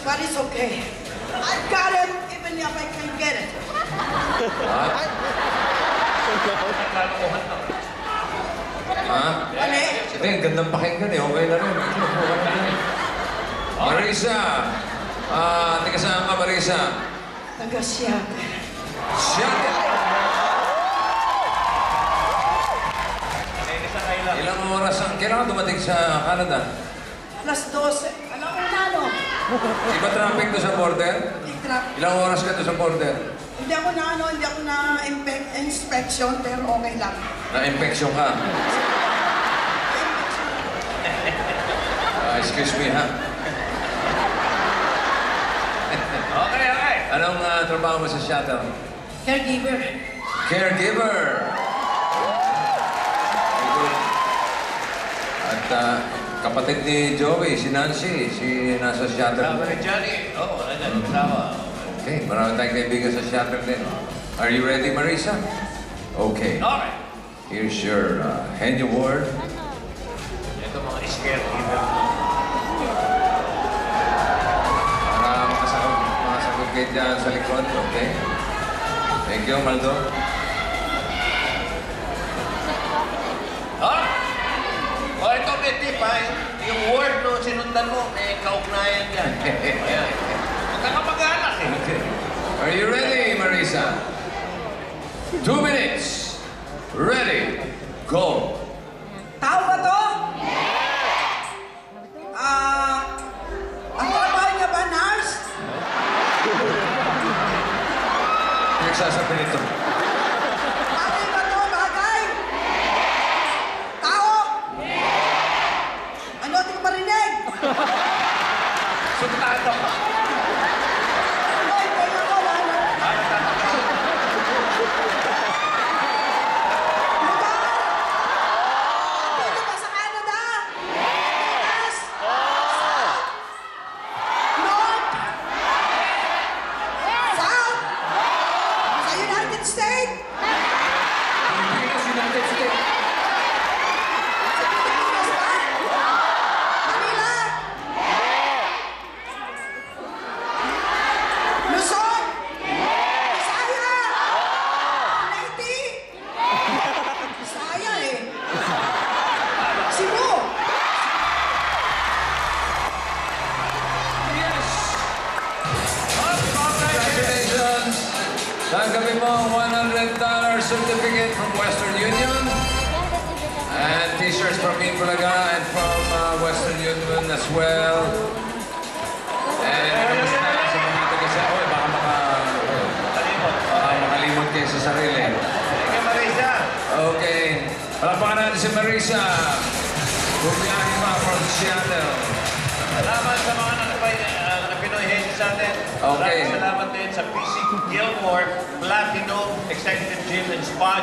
but it's okay. I've got him even if I can get it. Ha? Mali? Sige, gandang pakinggan eh. Okay na rin. Marisa! Tika saan ka, Marisa? Taga-Seattle. Seattle! Ilang oras ang kailangan dumating sa Canada? Alas 12. Alam ko na, no? Di ba traffic doon sa border? Traffic. Ilang oras ka doon sa border? Hindi ako na inspection, pero okay lang. Na-infection ka? Excuse me, ha? Okay. Anong trabaho mo sa shuttle? Caregiver. Caregiver! Very good. At kapatid ni Joey, si Nancy, si nasa shuttle. Kasama ni Johnny. Oo, wala dyan. Kasama. Okay, marami tayong kaibigan sa shuttle din. Are you ready, Marisa? Okay. Okay. Here's your hand award. Ito mga caregiver. Para makasagot kayo dyan sa likod, okay? Thank you, Maldo. O, ito may tip ha. Yung word no, sinundan mo, may kaugnayan dyan. Ayan. Magkakamag-anak eh. Okay. Are you ready, Marisa? 2 minutes. Ready. Go. Tao ba to? Ang trabaho niya ba, nurse? Pinagsasabi nito. Bagay ba to? Bagay? Tao? Ano, di ko marinig? Suntado. Ay, kaya ko, wala. Lugar? Dito ba sa Canada? Yes? North? South? Sa United States? United States. Sa Pilipinas ba? Manila? Luzon? Bisaya? Leyte? Bisaya eh. Cebu? Congratulations! Tanggapin mo ang $100 certificate from Western Union and t-shirts from Infulaga and from Western Union as well. And kamusta sa mga taga-sa... Oy, baka makalimot kayo sa sarili. Thank you, Marisa. Okay. Palakpakan natin si Marisa. Bumiyahin pa from Seattle. Salamat sa mga nakapinoy head sa atin. Okay. Maraming salamat din sa PC Gilmore Platinum Executive Gym and Spa.